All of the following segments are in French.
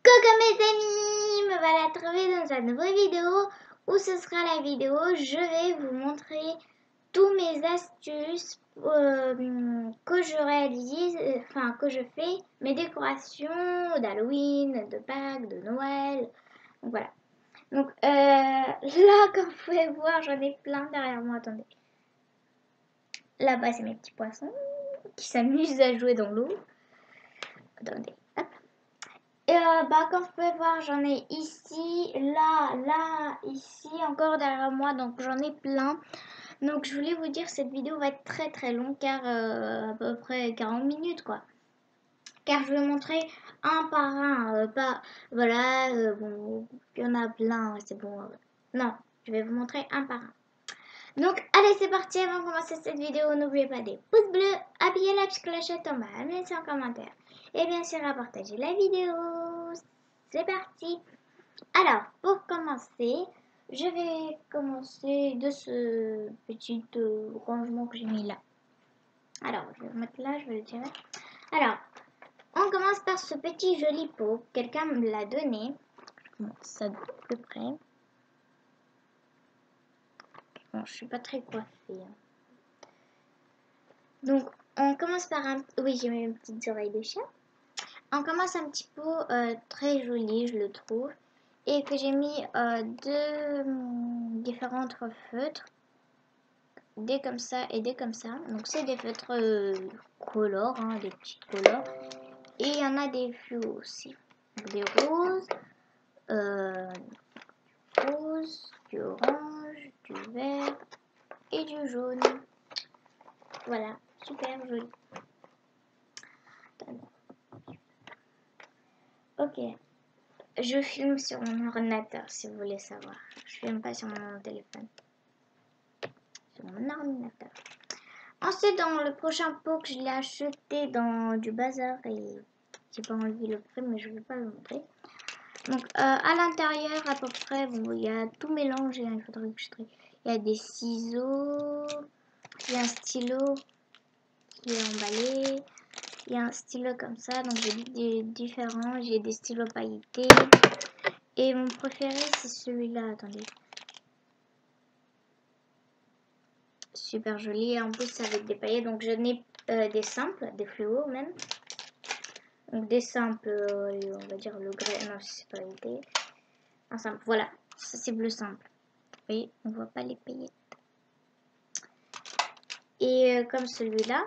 Coucou mes amis, me voilà trouvé dans une nouvelle vidéo où ce sera la vidéo, je vais vous montrer tous mes astuces que je réalise, que je fais, mes décorations d'Halloween, de Pâques, de Noël, donc voilà. Donc là comme vous pouvez voir j'en ai plein derrière moi, attendez. Là-bas c'est mes petits poissons qui s'amusent à jouer dans l'eau. Attendez, hop. Et comme vous pouvez voir, j'en ai ici, là, ici, encore derrière moi, donc j'en ai plein. Donc je voulais vous dire, cette vidéo va être très très longue, car à peu près 40 minutes quoi. Car je vais montrer un par un, pas, voilà, bon, il y en a plein, c'est bon. Non, je vais vous montrer un par un. Donc allez, c'est parti. Avant de commencer cette vidéo, n'oubliez pas des pouces bleus, appuyez la petite clochette en bas, laissez un commentaire et bien sûr à partager la vidéo. C'est parti. Alors pour commencer, je vais commencer de ce petit rangement que j'ai mis là. Alors je vais le mettre là, je vais le tirer. Alors on commence par ce petit joli pot, quelqu'un me l'a donné. Je commence ça de peu près. Bon, je suis pas très coiffée. Donc, on commence par un... Oui, j'ai mes petites oreilles de chat. On commence un petit pot très joli, je le trouve. Et que j'ai mis deux différents feutres. Des comme ça et des comme ça. Donc, c'est des feutres colores, hein, des petites colores. Et il y en a des fluos aussi. Donc, des roses, du orange, du vert et du jaune. Voilà, super joli. Ok, je filme sur mon ordinateur si vous voulez savoir. Je filme pas sur mon téléphone. Sur mon ordinateur. Ensuite, dans le prochain pot que je l'ai acheté dans du bazar et j'ai pas enlevé le prix, mais je vais pas le montrer. Donc, à l'intérieur, à peu près, bon, il y a tout mélangé. Hein, il faudrait que je trie. Il y a des ciseaux, il y a un stylo qui est emballé. Il y a un stylo comme ça, donc j'ai des différents. J'ai des stylos pailletés. Et mon préféré, c'est celui-là. Attendez. Super joli. En plus, c'est avec des paillettes. Donc, je n'ai des simples, des fluos même. Donc, des simples, on va dire le grès. Non, c'est pas pailleté. Un simple. Voilà. Ça, c'est bleu simple. Vous voyez, on voit pas les paillettes. Et comme celui-là,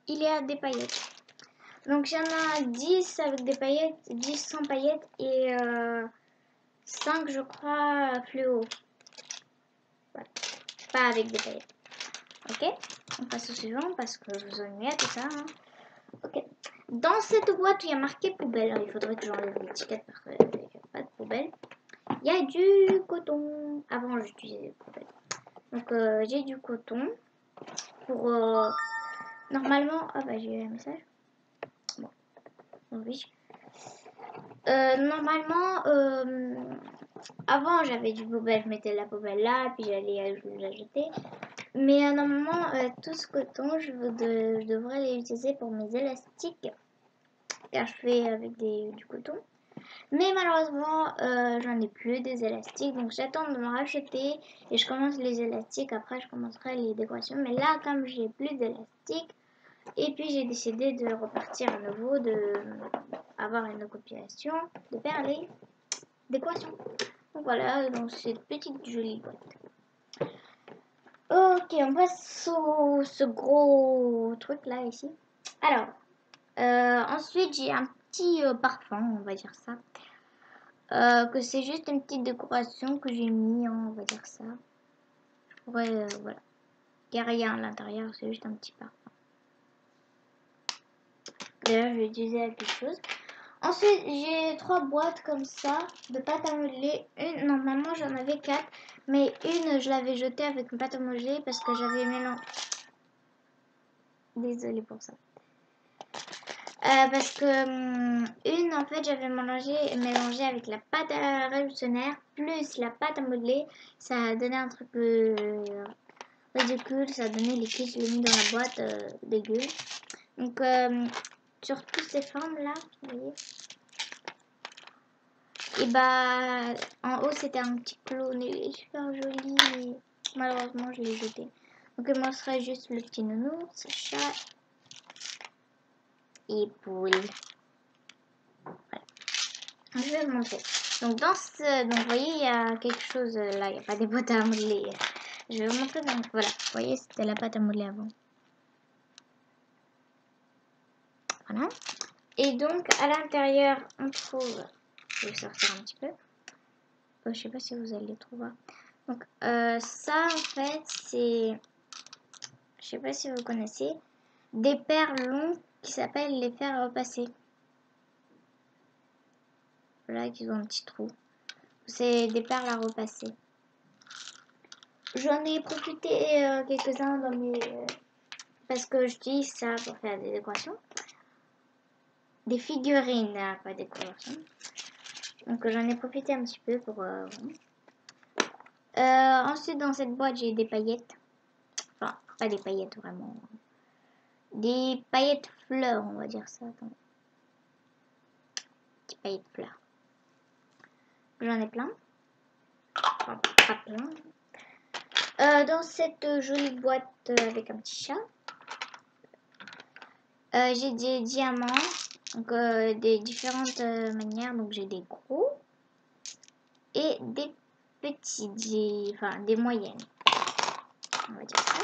il y a des paillettes. Donc, il y en a 10 avec des paillettes, 10 sans paillettes et 5, je crois, fluo. Voilà. Pas avec des paillettes. Ok, on passe au suivant parce que je vous ennuie à tout ça. Hein. Ok, dans cette boîte, il y a marqué poubelle. Alors, il faudrait que j'enlève l'étiquette parce qu'il n'y a pas de poubelle. Il y a du coton. Avant, j'utilisais des poubelles. Donc, j'ai du coton pour... Normalement... Ah bah, j'ai eu un message. Bon, oui. Normalement, avant j'avais du poubelle, je mettais la poubelle là, puis j'allais la jeter. Mais normalement, tout ce coton, je devrais l'utiliser pour mes élastiques, car je fais avec du coton. Mais malheureusement, j'en ai plus des élastiques, donc j'attends de me racheter et je commence les élastiques. Après, je commencerai les décorations. Mais là, comme j'ai plus d'élastiques, et puis j'ai décidé de repartir à nouveau, avoir une compilation, de faire les décorations. Donc voilà, donc cette petite jolie boîte. Ok, on passe au ce gros truc là ici. Alors, ensuite j'ai un petit parfum, on va dire ça. Que c'est juste une petite décoration que j'ai mis, hein, on va dire ça. Je pourrais, voilà. Il n'y a rien à l'intérieur, c'est juste un petit parfum. D'ailleurs, je vais utiliser quelque chose. Ensuite, j'ai 3 boîtes comme ça de pâte à modeler. Une, normalement, j'en avais 4. Mais une, je l'avais jetée avec une pâte à modeler parce que j'avais mélangé. Désolée pour ça. Parce que une, en fait, j'avais mélangé avec la pâte à révolutionnaire plus la pâte à modeler. Ça a donné un truc ridicule. Ça a donné les clips, je l'ai mis dans la boîte dégueu. Donc, sur toutes ces formes là, vous voyez. Et bah en haut c'était un petit clown, il est super joli, mais malheureusement je l'ai jeté. Donc il me resterait juste le petit nounours, chat et poule. Voilà. Je vais vous montrer. Donc dans ce, donc vous voyez il y a quelque chose là, il n'y a pas des boîtes à modeler. Je vais vous montrer. Donc voilà, vous voyez c'était la pâte à modeler avant. Voilà. Et donc à l'intérieur on trouve, je vais sortir un petit peu. Je sais pas si vous allez trouver. Donc ça en fait c'est, je sais pas si vous connaissez, des perles longues qui s'appellent les fers repassés. Voilà, qui ont un petit trou. C'est des perles à repasser. J'en ai profité quelques-uns dans mes, parce que j'utilise ça pour faire des décorations. Des figurines, pas des décorations. Donc j'en ai profité un petit peu pour... ensuite dans cette boîte j'ai des paillettes. Enfin, pas des paillettes vraiment. Des paillettes fleurs, on va dire ça. Attends. Des paillettes fleurs. J'en ai plein. Enfin, pas plein. Dans cette jolie boîte avec un petit chat. J'ai des diamants. Donc des différentes manières. Donc j'ai des gros. Et des petits, enfin des moyennes, on va dire ça.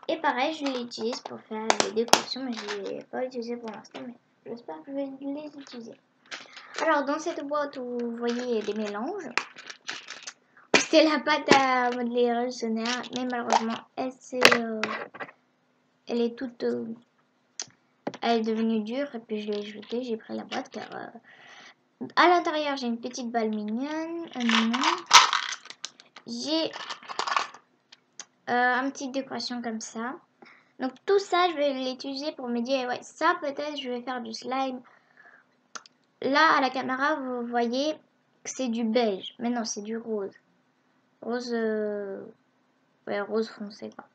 Et pareil, je l'utilise pour faire des décorations, mais je ne l'ai pas utilisé pour l'instant, mais j'espère que je vais les utiliser. Alors dans cette boîte où vous voyez des mélanges, c'était la pâte à modeler révolutionnaire, mais malheureusement elle est toute, elle est devenue dure et puis je l'ai jetée. J'ai pris la boîte car à l'intérieur j'ai une petite balle mignonne, j'ai une petite décoration comme ça. Donc tout ça, je vais l'utiliser pour me dire, ouais, ça peut-être je vais faire du slime. Là, à la caméra, vous voyez que c'est du beige. Mais non, c'est du rose. Rose, ouais, rose foncé, quoi.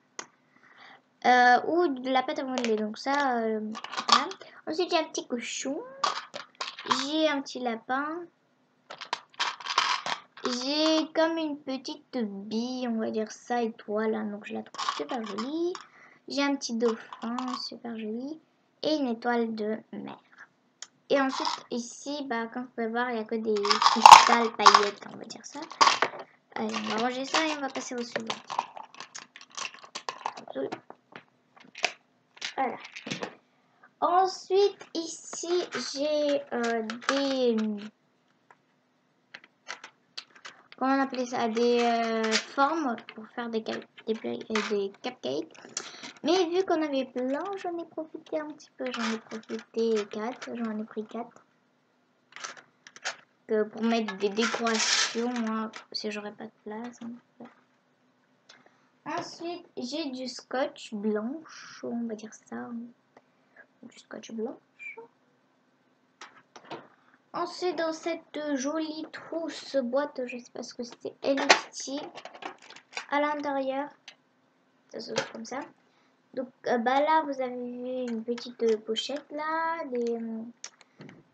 Ou de la pâte à modeler. Donc ça, voilà. Ensuite, j'ai un petit cochon. J'ai un petit lapin. J'ai comme une petite bille, on va dire ça, étoile. Hein, donc je la trouve super jolie. J'ai un petit dauphin, super joli. Et une étoile de mer. Et ensuite, ici, bah, comme vous pouvez voir, il n'y a que des cristals paillettes, on va dire ça. Allez, on va ranger ça et on va passer au suivant. Voilà. Ensuite, ici, j'ai des... Comment on appelait ça? Des formes pour faire des cupcakes. Mais vu qu'on avait plein, j'en ai profité un petit peu. J'en ai profité 4. J'en ai pris 4. Pour mettre des décorations, moi, si j'aurais pas de place. Hein. Ensuite, j'ai du scotch blanche, on va dire ça. Du scotch blanche. Ensuite, dans cette jolie trousse boîte, je sais pas ce que c'était, élastique. À l'intérieur, ça se trouve comme ça. Donc bah là, vous avez une petite pochette là, des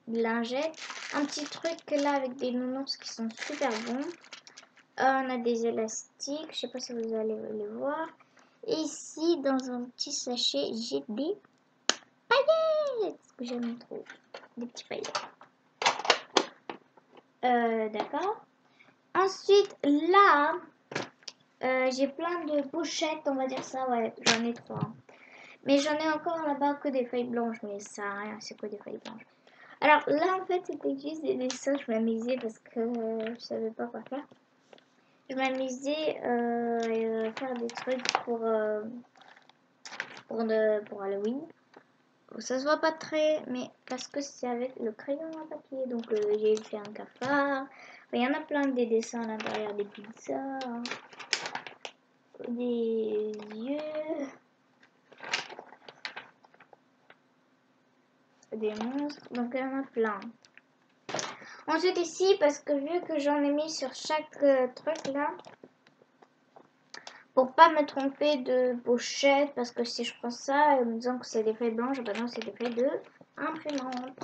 lingettes. Un petit truc là avec des nounours qui sont super bons. On a des élastiques, je sais pas si vous allez les voir. Et ici, dans un petit sachet, j'ai des paillettes que j'aime trop. Des petits paillettes. D'accord. Ensuite, là, j'ai plein de pochettes, on va dire ça. Ouais, j'en ai 3. Mais j'en ai encore là-bas que des feuilles blanches, mais ça sert à rien, c'est que des feuilles blanches. Alors là, en fait, c'était juste des dessins, je m'amusais parce que je savais pas quoi faire. Je m'amusais à faire des trucs pour Halloween. Ça se voit pas très, mais parce que c'est avec le crayon à papier. Donc j'ai fait un cafard. Il y en a plein des dessins à l'intérieur, des pizzas, des yeux, des monstres. Donc il y en a plein. Ensuite ici, parce que vu que j'en ai mis sur chaque truc là, pour pas me tromper de pochette, parce que si je prends ça en me disant que c'est des feuilles blanches, ben non, c'est des feuilles de imprimante.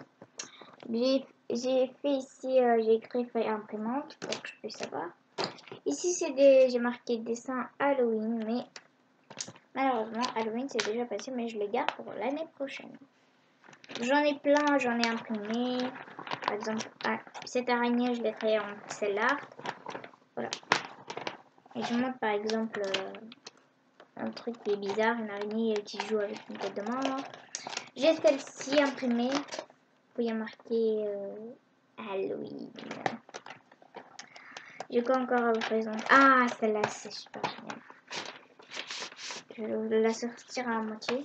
J'ai fait ici, j'ai écrit feuille imprimante pour que je puisse savoir. Ici, j'ai marqué dessin Halloween, mais malheureusement, Halloween c'est déjà passé, mais je les garde pour l'année prochaine. J'en ai plein, j'en ai imprimé. Par exemple, cette araignée, je l'ai créée en pixel art. Voilà. Et je montre par exemple un truc qui est bizarre, une araignée qui joue avec une tête de mort. J'ai celle-ci imprimée. Il y a marqué Halloween. J'ai quoi encore à vous présenter? Ah, celle-là, c'est super génial. Je vais la sortir à la moitié.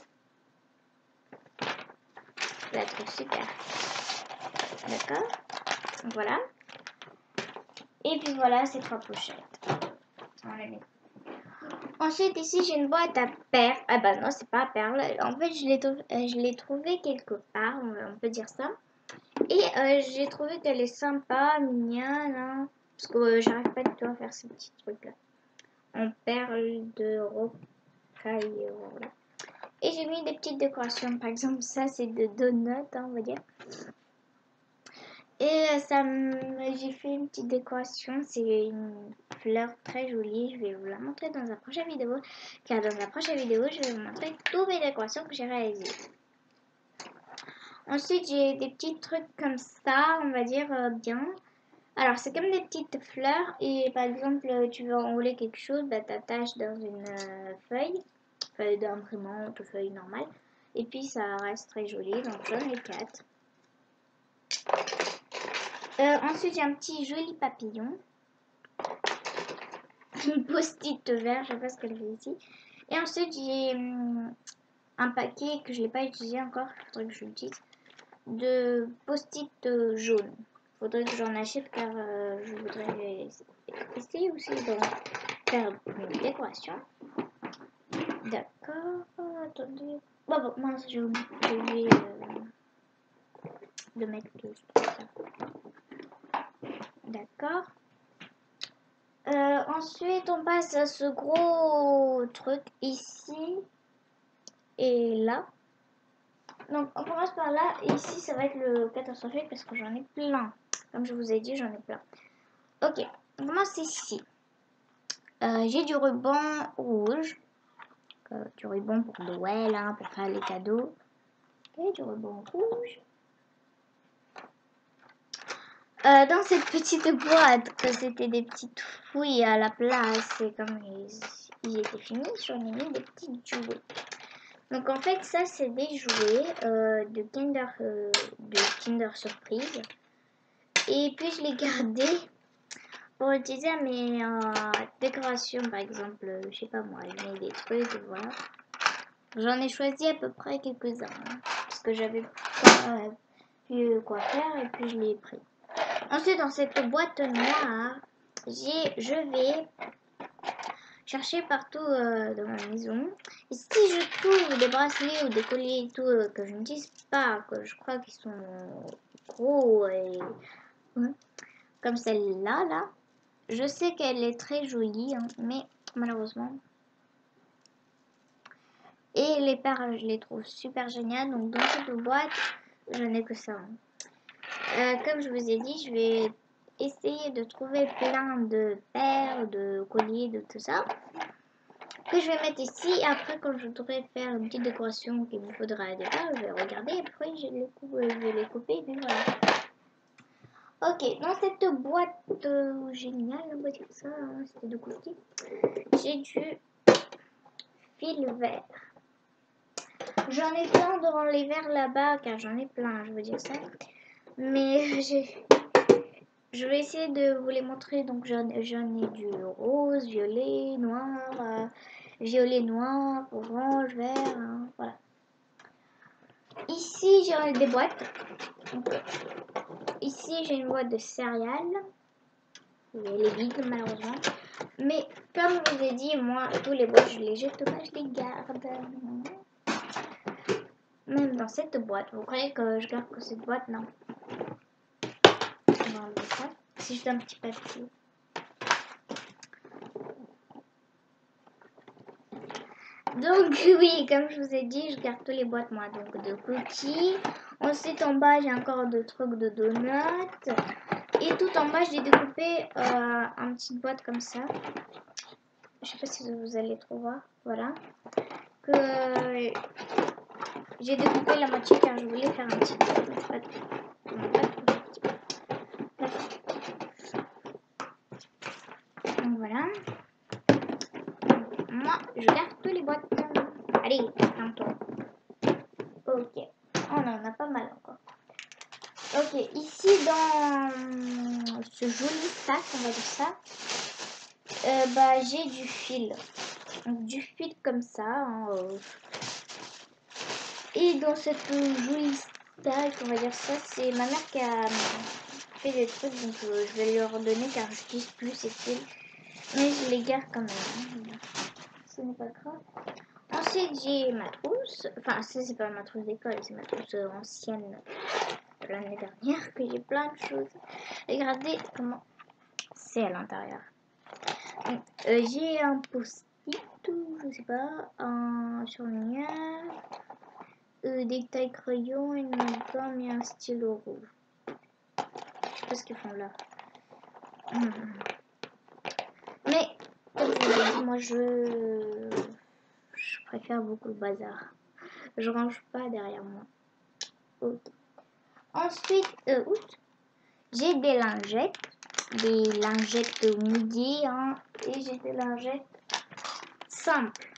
Je la trouve super. D'accord? Voilà. Et puis voilà, ces 3 pochettes. On les met. Ensuite, ici, j'ai une boîte à perles. Ah bah non, c'est pas à perles. En fait, je l'ai trouvée quelque part, on peut dire ça. Et j'ai trouvé qu'elle est sympa, mignonne, hein, parce que j'arrive pas du tout à faire ces petits trucs-là. En perles de rocaille, voilà. Et j'ai mis des petites décorations. Par exemple, ça, c'est de donuts, hein, on va dire. Et j'ai fait une petite décoration, c'est une fleur très jolie, je vais vous la montrer dans la prochaine vidéo, car dans la prochaine vidéo, je vais vous montrer toutes mes décorations que j'ai réalisées. Ensuite, j'ai des petits trucs comme ça, on va dire bien. Alors, c'est comme des petites fleurs, et par exemple, tu veux enrouler quelque chose, bah, t'attaches dans une feuille d'imprimante ou feuille normale, et puis ça reste très joli, donc j'en ai 4. Ensuite, j'ai un petit joli papillon. Une post-it vert, je sais pas ce qu'elle fait ici. Et ensuite, j'ai un paquet que je n'ai pas utilisé encore, il faudrait que je l'utilise, de post-it jaune. Il faudrait que j'en achète car je voudrais essayer aussi de faire une décoration. D'accord, attendez. Bon, mince, j'ai oublié de mettre tout ça. D'accord. Ensuite, on passe à ce gros truc ici et là. Donc, on commence par là. Et ici, ça va être le catastrophique parce que j'en ai plein. Comme je vous ai dit, j'en ai plein. Ok, on commence ici. J'ai du ruban rouge. Du ruban pour Noël, hein, pour faire les cadeaux. Ok, du ruban rouge. Dans cette petite boîte, c'était des petites fouilles à la place. Et comme ils étaient finis, j'en ai mis des petites jouets. Donc en fait, ça c'est des jouets de Kinder Surprise. Et puis je l'ai gardé pour utiliser à mes décorations. Par exemple, je sais pas moi, je mets des trucs, voilà. J'en ai choisi à peu près quelques-uns. Hein, parce que j'avais pas pu quoi faire et puis je l'ai pris. Ensuite, dans cette boîte noire, je vais chercher partout dans ma maison. Et si je trouve des bracelets ou des colliers et tout que je n'utilise pas, que je crois qu'ils sont gros et comme celle-là, là, je sais qu'elle est très jolie, hein, mais malheureusement. Et les perles, je les trouve super géniales. Donc dans cette boîte, je n'ai que ça. Hein. Comme je vous ai dit, je vais essayer de trouver plein de perles, de colliers, de tout ça. Que je vais mettre ici. Et après, quand je voudrais faire une petite décoration qu'il me faudra à départ, je vais regarder. Et après, je vais les couper. Et puis voilà. Ok, dans cette boîte géniale, on va dire ça, hein, c'était de côté. J'ai du fil vert. J'en ai plein devant les verres là-bas, car j'en ai plein, je veux dire ça. Mais je vais essayer de vous les montrer. Donc j'en ai du rose, violet, noir, violet, noir, orange, vert, hein, voilà. Ici j'ai des boîtes. Donc, ici j'ai une boîte de céréales. Elle est vide malheureusement. Mais comme je vous ai dit, moi tous les boîtes je les jette pas, je les garde. Même dans cette boîte. Vous croyez que je garde que cette boîte? Non. On va enlever ça. C'est juste un petit papier. Donc oui, comme je vous ai dit, je garde toutes les boîtes moi. Donc de cookies. Ensuite, en bas, j'ai encore deux trucs de donuts. Et tout en bas, j'ai découpé un petite boîte comme ça. Je sais pas si vous allez trop voir. Voilà. Que j'ai découpé la moitié car je voulais faire un petit peu. Donc voilà. Moi, je garde toutes les boîtes. Allez, ferme-toi. Ok. Oh non, on a pas mal encore. Ok, ici dans ce joli sac, on va dire ça, bah, j'ai du fil. Donc, du fil comme ça. Hein, et dans cette jolie sac, on va dire ça, c'est ma mère qui a fait des trucs. Donc je vais lui redonner car je n'utilise plus ces fils. Mais je les garde quand même. Hein. Ce n'est pas grave. Ensuite, j'ai ma trousse. Enfin, ça, c'est pas ma trousse d'école, c'est ma trousse ancienne de l'année dernière que j'ai plein de choses. Regardez comment c'est à l'intérieur. J'ai un post-it, je sais pas, un surligneur, des tailles crayons, une gomme et un stylo rouge. Je sais pas ce qu'ils font là. Mais, comme je vous l'ai dit, moi je préfère beaucoup le bazar. Je range pas derrière moi. Okay. Ensuite, j'ai des lingettes mouillées, hein, et j'ai des lingettes simples.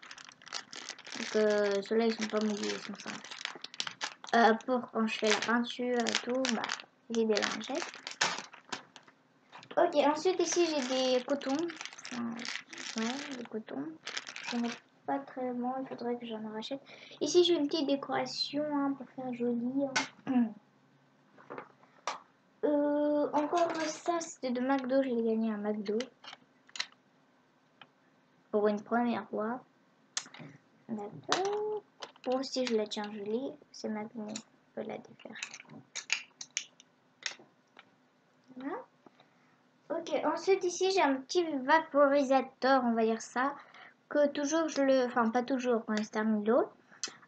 Donc ceux-là ils sont pas mouillés, ils sont simples. Pour quand je fais la peinture et tout, bah j'ai des lingettes. Ok, ensuite ici j'ai des cotons. Ouais, des cotons. J'en ai pas très bon, il faudrait que j'en rachète. Ici j'ai une petite décoration hein, pour faire joli. Hein. Encore ça, c'était de McDo, je l'ai gagné à McDo. Pour une première fois. D'accord. Pour aussi, je la tiens jolie. C'est maintenant, je peux la défaire. Voilà. Ok, ensuite ici, j'ai un petit vaporisateur, on va dire ça. Que toujours, enfin pas toujours, quand je termine l'eau.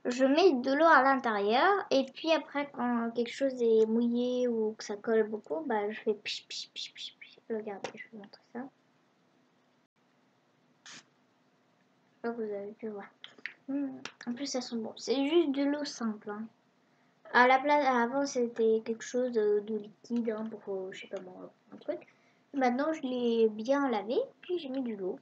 Je mets de l'eau à l'intérieur. Et puis après, quand quelque chose est mouillé ou que ça colle beaucoup, bah je fais pich, pich, pich, pich, pich. Regardez, je vais vous montrer ça. Là, vous avez pu voir. En plus, ça sent bon. C'est juste de l'eau simple. Hein. À la place, avant, c'était quelque chose de liquide hein, pour, je sais pas moi, un truc. Maintenant, je l'ai bien lavé, puis j'ai mis de l'eau.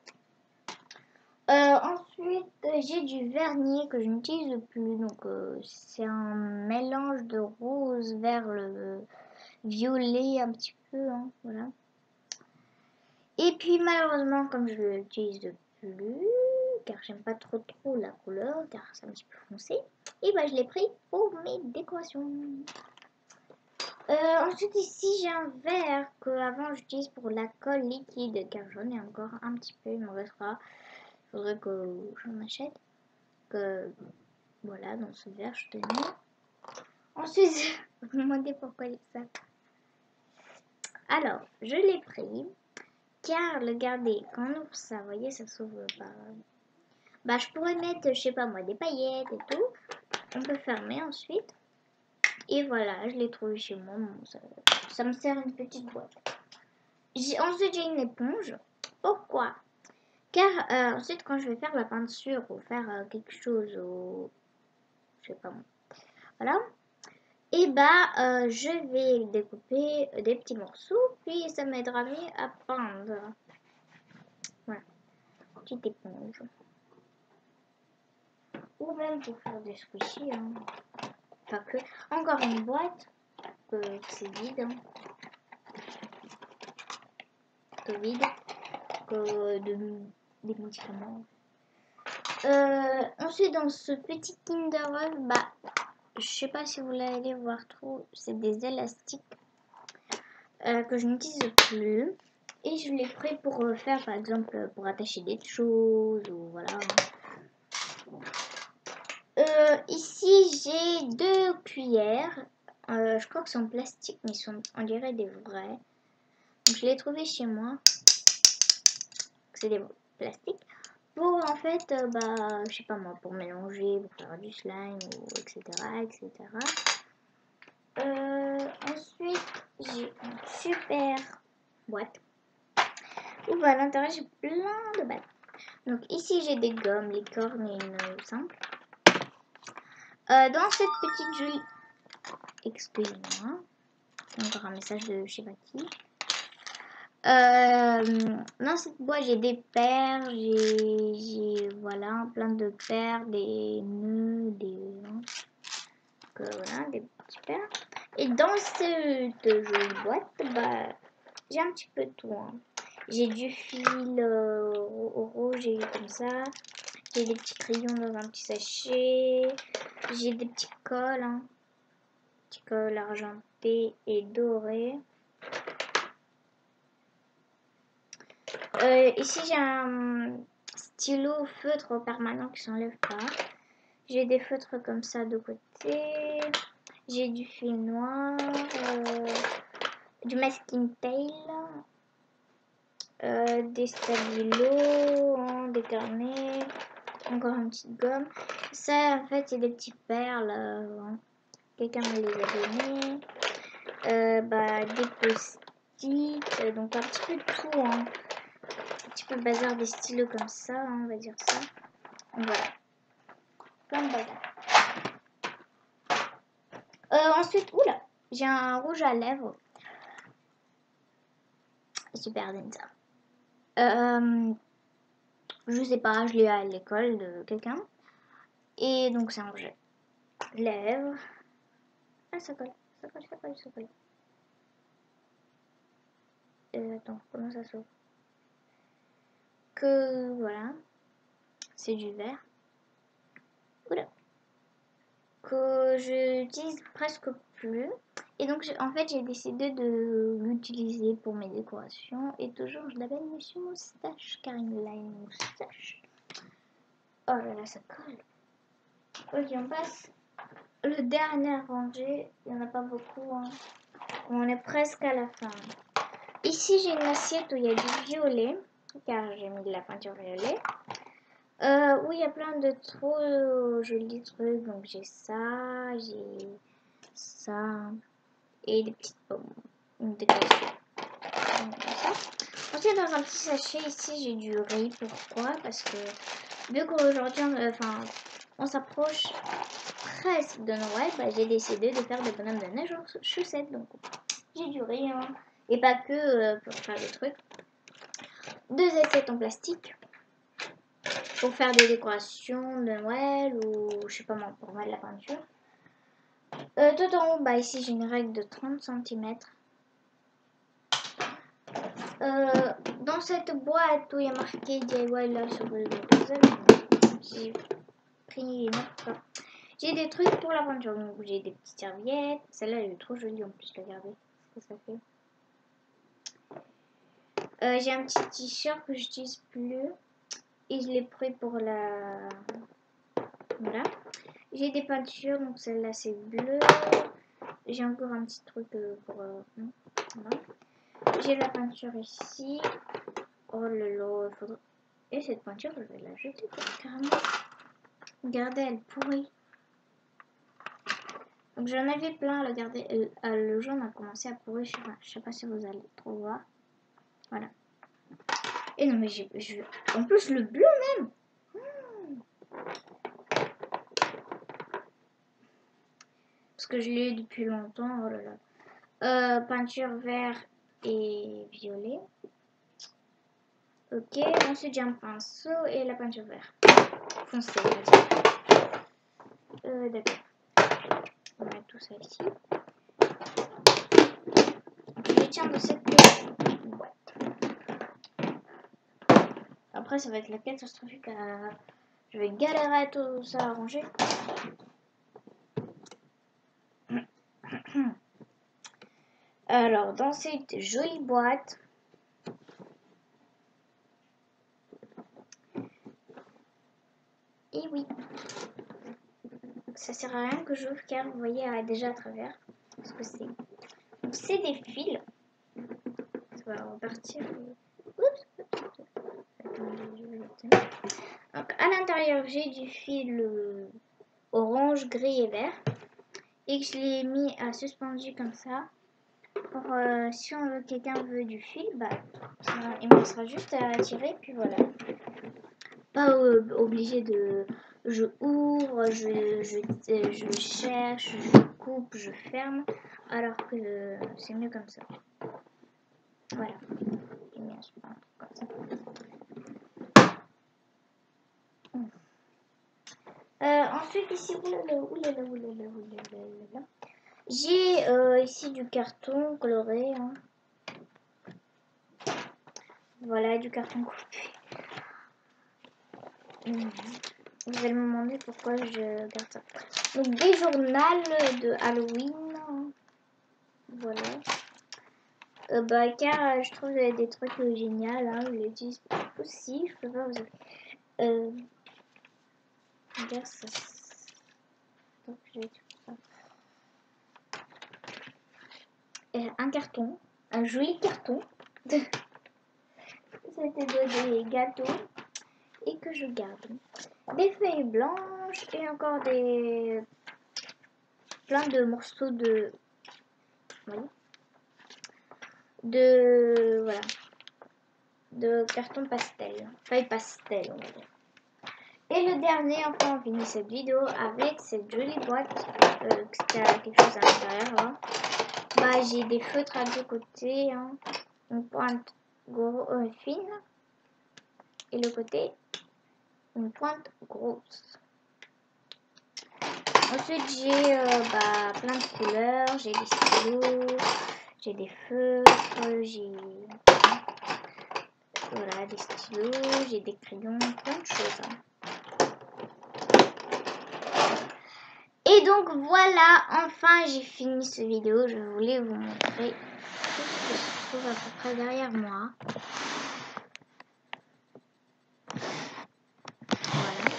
Ensuite, j'ai du vernis que je n'utilise plus. Donc, c'est un mélange de rose vers le violet un petit peu. Hein, voilà. Et puis, malheureusement, comme je ne l'utilise plus, car j'aime pas trop la couleur, car c'est un petit peu foncé, et bah je l'ai pris pour mes décorations. Ensuite ici j'ai un verre que avant j'utilise pour la colle liquide, car j'en ai encore un petit peu, il me restera. Il faudrait que j'en achète. Que voilà, dans ce verre je te mets. Ensuite, vous me demandez pourquoi il ça. Alors, je l'ai pris, car regardez, quand on ouvre ça, vous voyez, ça s'ouvre pas. Bah, je pourrais mettre, je sais pas moi, des paillettes et tout. On peut fermer ensuite. Et voilà, je l'ai trouvé chez moi. Ça me sert une petite boîte. Ensuite, j'ai une éponge. Pourquoi? Car ensuite, quand je vais faire la peinture ou faire quelque chose au... Je sais pas moi. Voilà. Et bah, je vais découper des petits morceaux. Puis, ça m'aidera mieux à peindre. Voilà. Petite éponge. Ou même pour faire des squishies. Hein. Pas que. Encore une boîte. C'est vide. Hein. Vide. Des médicaments. Ensuite, dans ce petit Kinder, bah, je sais pas si vous l'allez voir trop, c'est des élastiques que je n'utilise plus. Et je l'ai pris pour faire, par exemple, pour attacher des choses ou voilà. Ici, j'ai 2 cuillères. Je crois que c'est en plastique, mais on dirait des vrais. Donc, je l'ai trouvé chez moi. C'est des plastiques. Pour en fait, bah, je sais pas moi, pour mélanger, pour faire du slime, ou etc. etc. Ensuite, j'ai une super boîte où à l'intérieur j'ai plein de balles. Donc ici j'ai des gommes, licornes et une simple. Dans cette petite jolie... Excusez-moi. Encore un message de je sais pas qui. Dans cette boîte j'ai des paires, j'ai voilà plein de paires, des nœuds, des... voilà, des petits paires. Et dans cette jolie boîte, bah, j'ai un petit peu de tout. Hein. J'ai du fil rouge et comme ça. J'ai des petits crayons dans un petit sachet. J'ai des petits cols. Hein. Petits cols argentés et dorés. Ici, j'ai un stylo feutre permanent qui s'enlève pas. J'ai des feutres comme ça de côté. J'ai du fil noir. Du masking tail. Des stabilos, hein, des carnets, encore une petite gomme. Ça, en fait, c'est des petites perles. Hein. Quelqu'un me les a données. Bah, des post-it, donc un petit peu de tout. Hein. Un petit peu le bazar des stylos comme ça, hein, on va dire ça. Voilà. Plein de bazar. Ensuite, oula, j'ai un rouge à lèvres. Super Denza. Je sais pas, je l'ai eu à l'école de quelqu'un. Et donc c'est un rouge à lèvres. Ah, ça colle, ça colle, ça colle, ça colle. Attends, comment ça s'ouvre? Que voilà, c'est du vert. Oula. Que j'utilise presque plus. Et donc en fait j'ai décidé de l'utiliser pour mes décorations. Et toujours je l'appelle Monsieur Moustache car il a une moustache. Oh là là, ça colle. Ok, on passe le dernier rangé. Il n'y en a pas beaucoup. Hein. On est presque à la fin. Ici j'ai une assiette où il y a du violet. Car j'ai mis de la peinture violet. Où il y a plein de trop jolis trucs. Donc j'ai ça, j'ai ça. Et des petites pommes. Une décoration. Ensuite, dans un petit sachet, ici, j'ai du riz. Pourquoi? Parce que vu qu'aujourd'hui, on s'approche presque de Noël, bah, j'ai décidé de faire des bonhommes de neige en chaussettes. Donc, j'ai du riz. Hein. Et pas que pour faire des trucs. 2 assiettes en plastique. Pour faire des décorations de Noël ou, je sais pas moi, pour mettre de la peinture. Tout en haut, bah, ici, j'ai une règle de 30 cm. Dans cette boîte où il y a marqué DIY là sur le j'ai pris une autre. J'ai des trucs pour la peinture. Donc j'ai des petites serviettes. Celle-là elle est trop jolie en plus, regardez ce que ça fait. J'ai un petit t-shirt que j'utilise plus et je l'ai pris pour la. Voilà. J'ai des peintures, donc celle-là c'est bleu. J'ai encore un petit truc pour. Voilà. J'ai la peinture ici. Oh là là, il faudrait... Et cette peinture, je vais la jeter carrément. Regardez, elle pourrit. Donc j'en avais plein, regardez, le jaune a commencé à pourrir, je sais pas si vous allez trop voir. Voilà. Et non mais en plus le bleu même. Parce que je l'ai eu depuis longtemps, oh là là. Peinture vert et violet. Ok, ensuite j'ai un pinceau et la peinture vert. Foncé, d'accord. On va mettre tout ça ici. Je les tiens dans cette boîte. Après, ça va être la catastrophique. Je vais galérer à tout ça à ranger. Alors, dans cette jolie boîte, et oui, ça sert à rien que j'ouvre car vous voyez déjà à travers ce que c'est. Donc, c'est des fils. Ça va repartir. Oups. Donc, à l'intérieur, j'ai du fil orange, gris et vert. et que je l'ai mis à suspendu comme ça. Pour si quelqu'un veut du fil, bah, il me sera juste à tirer, puis voilà. Pas obligé de... Je ouvre, je cherche, je coupe, je ferme, alors que c'est mieux comme ça. Voilà. J'ai mis un super comme ça. Ensuite ici, j'ai ici du carton coloré. Hein. Voilà, du carton coupé. Vous allez me demander pourquoi je garde ça. Donc des journaux de Halloween. Voilà. Car je trouve des trucs géniaux. Hein, je les utilise aussi. Je peux pas vous... regarde ça. Donc, je vais ça. Un carton. Un joli carton. C'était des gâteaux. Et que je garde. Des feuilles blanches et encore des... plein de morceaux de... Voilà. Voilà. De carton pastel. Feuille pastel, on va dire. Et le dernier, enfin, on finit cette vidéo avec cette jolie boîte. Qui a quelque chose à l'intérieur. Hein. Bah, j'ai des feutres à deux côtés. Hein. Une pointe fine. Et le côté, une pointe grosse. Ensuite, j'ai plein de couleurs. J'ai des stylos. J'ai des feutres. J'ai... Voilà, des stylos. J'ai des crayons. Plein de choses. Hein. Et donc voilà, enfin j'ai fini cette vidéo. Je voulais vous montrer tout ce qui se trouve à peu près derrière moi. Voilà.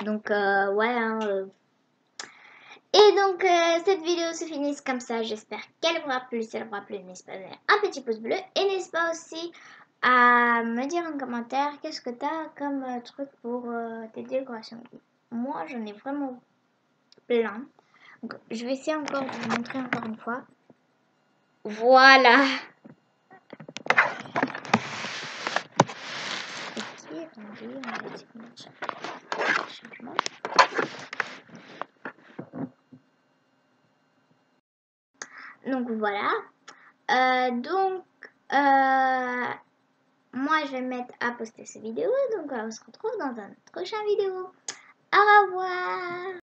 Donc voilà. Et donc cette vidéo se finit comme ça. J'espère qu'elle vous aura plu. Si elle vous aura plu, n'hésitez pas à donner un petit pouce bleu. Et n'hésitez pas aussi à me dire en commentaire qu'est-ce que tu as comme truc pour tes décorations. Moi j'en ai vraiment plein. Donc, je vais essayer encore de vous montrer encore une fois. Voilà. Ok, attendez, on va essayer de mettre changement. Donc voilà. Moi je vais me mettre à poster cette vidéo. Donc on se retrouve dans une prochaine vidéo. Au revoir.